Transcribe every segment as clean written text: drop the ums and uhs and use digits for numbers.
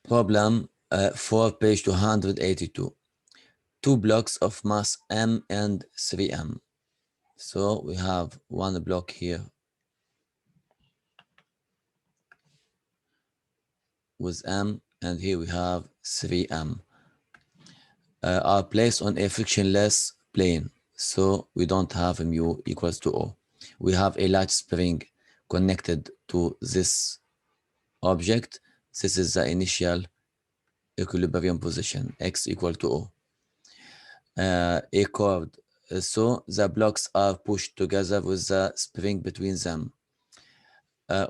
Problem 4, page 282. Two blocks of mass m and 3m. So we have one block here with m, and here we have 3m. Are placed on a frictionless plane, so we don't have mu equals to O. We have a latch spring connected to this object. This is the initial equilibrium position, x equal to O. A cord. So the blocks are pushed together with the spring between them.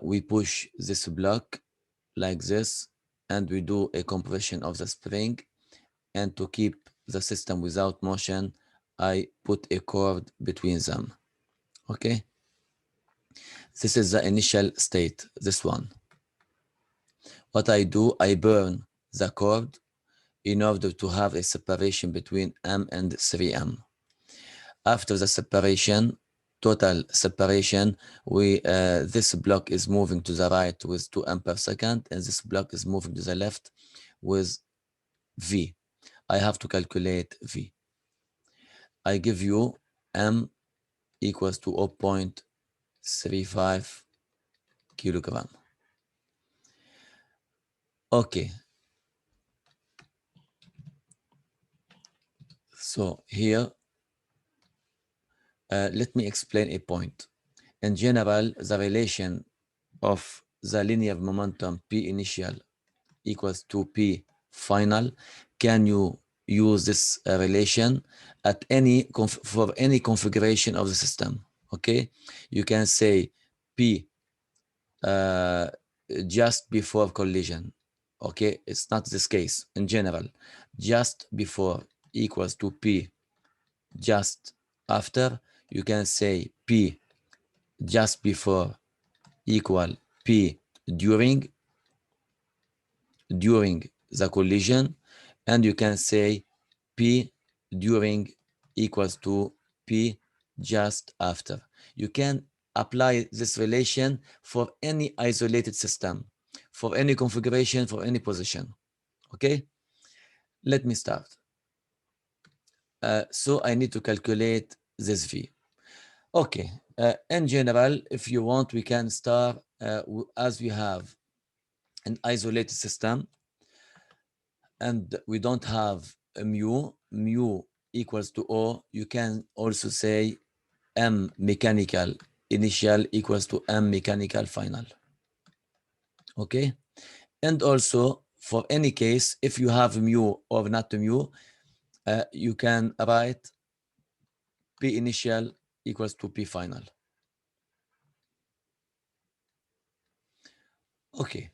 We push this block like this, and we do a compression of the spring. And to keep the system without motion, I put a cord between them. Okay. This is the initial state, this one. What I do, I burn the cord in order to have a separation between m and 3m. After the separation, total separation, this block is moving to the right with 2m per second, and this block is moving to the left with v. I have to calculate v. I give you m equals to 0.35 kilogram. Okay. So here, let me explain a point. In general, the relation of the linear momentum P initial equals to P final. Can you use this relation at for any configuration of the system? Okay, you can say P just before collision. Okay, it's not this case. In general, just before equals to P just after. You can say P just before equal P during the collision, and you can say P during equals to P just after. You can apply this relation for any isolated system, for any configuration, for any position. Okay, let me start. So I need to calculate this V. Okay, in general, if you want, we can start as we have an isolated system and we don't have a mu equals to O. You can also say M mechanical initial equals to M mechanical final. Okay, and also for any case, if you have mu or not mu, you can write P initial equals to P final. Okay,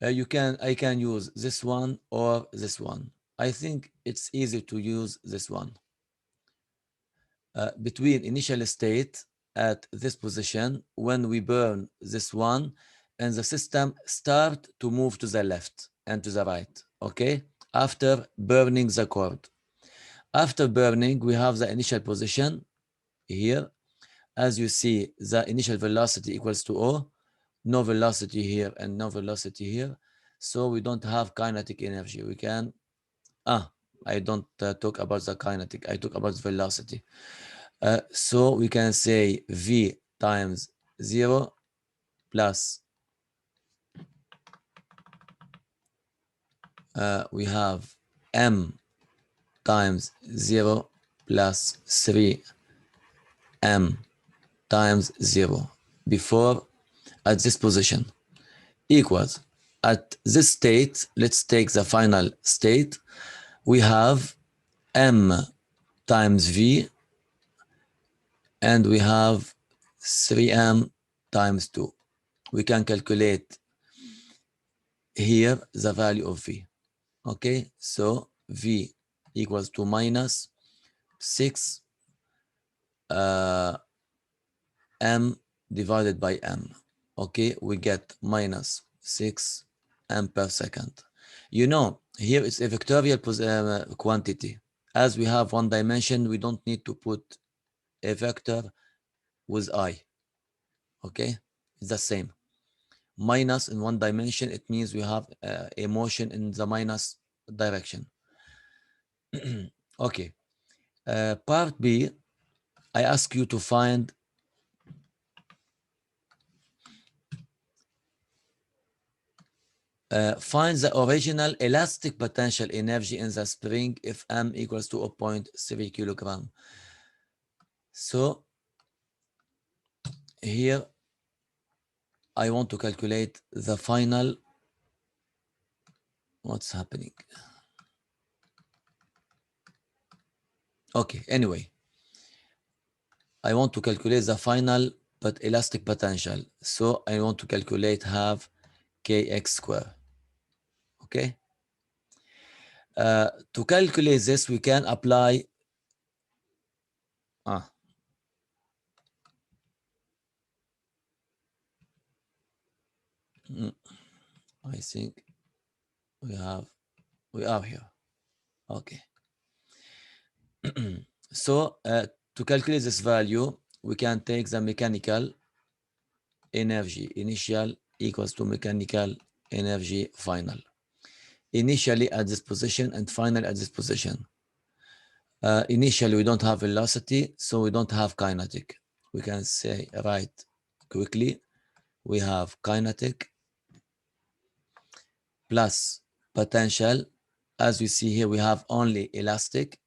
I can use this one or this one. I think it's easy to use this one. Between initial state at this position, when we burn this one, and the system start to move to the left and to the right, okay? After burning the cord. After burning, we have the initial position here. As you see, the initial velocity equals to O, no velocity here and no velocity here. So we don't have kinetic energy. We can, I don't talk about the kinetic, I talk about velocity. So we can say V times 0 plus we have M times 0 plus 3M times 0 before at this position equals at this state. Let's take the final state. We have M times V and we have 3M times 2. We can calculate here the value of V. Okay, so V equals to minus 6 M divided by M. Okay, we get minus 6 M per second. You know, here it's a vectorial quantity. As we have one dimension, we don't need to put a vector with I. Okay, it's the same. minus in one dimension, it means we have a motion in the minus direction. Okay. Part B, I ask you to find find the original elastic potential energy in the spring if M equals to 0.3 kilogram. So here I want to calculate the final. What's happening? Okay, anyway, I want to calculate the final but elastic potential. So I want to calculate half kx square. Okay. To calculate this, we can apply. I think we are here. Okay. So to calculate this value, we can take the mechanical energy initial equals to mechanical energy final. Initially at this position and final at this position. Initially, we don't have velocity, so we don't have kinetic. We can say right quickly. We have kinetic plus potential. As we see here, we have only elastic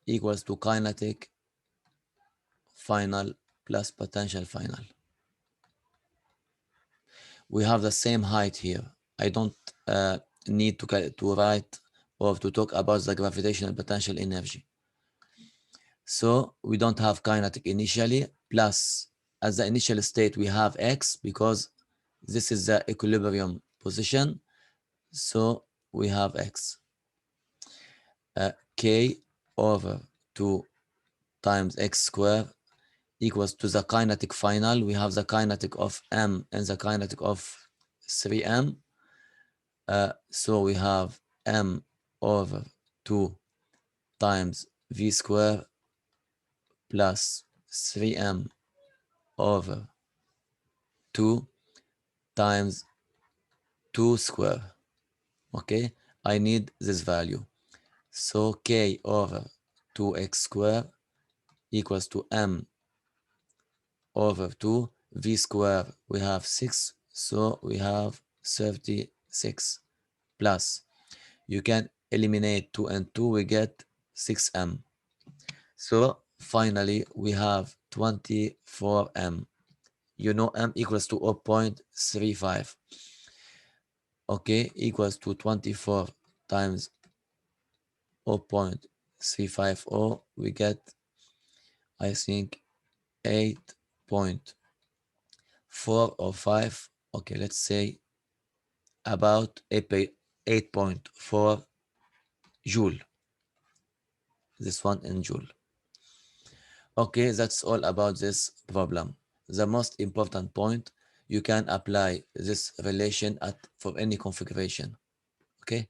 equals to kinetic final plus potential final. We have the same height here. I don't need to write or to talk about the gravitational potential energy. So we don't have kinetic initially, plus as the initial state we have x because this is the equilibrium position. So we have x. K over 2 times x squared equals to the kinetic final. We have the kinetic of m and the kinetic of 3m. So we have m over 2 times v squared plus 3m over 2 times 2 square. Okay, I need this value. So k over 2x squared equals to m over 2 v squared. We have 6, so we have 36 plus. You can eliminate 2 and 2, we get 6m. So finally, we have 24m. You know m equals to 0.35. Okay, equals to 24 times 0.350. We get, I think, 8.4 or 5. Okay, let's say about 8.4 joule. This one in joule. Okay, that's all about this problem. The most important point, you can apply this relation for any configuration. Okay.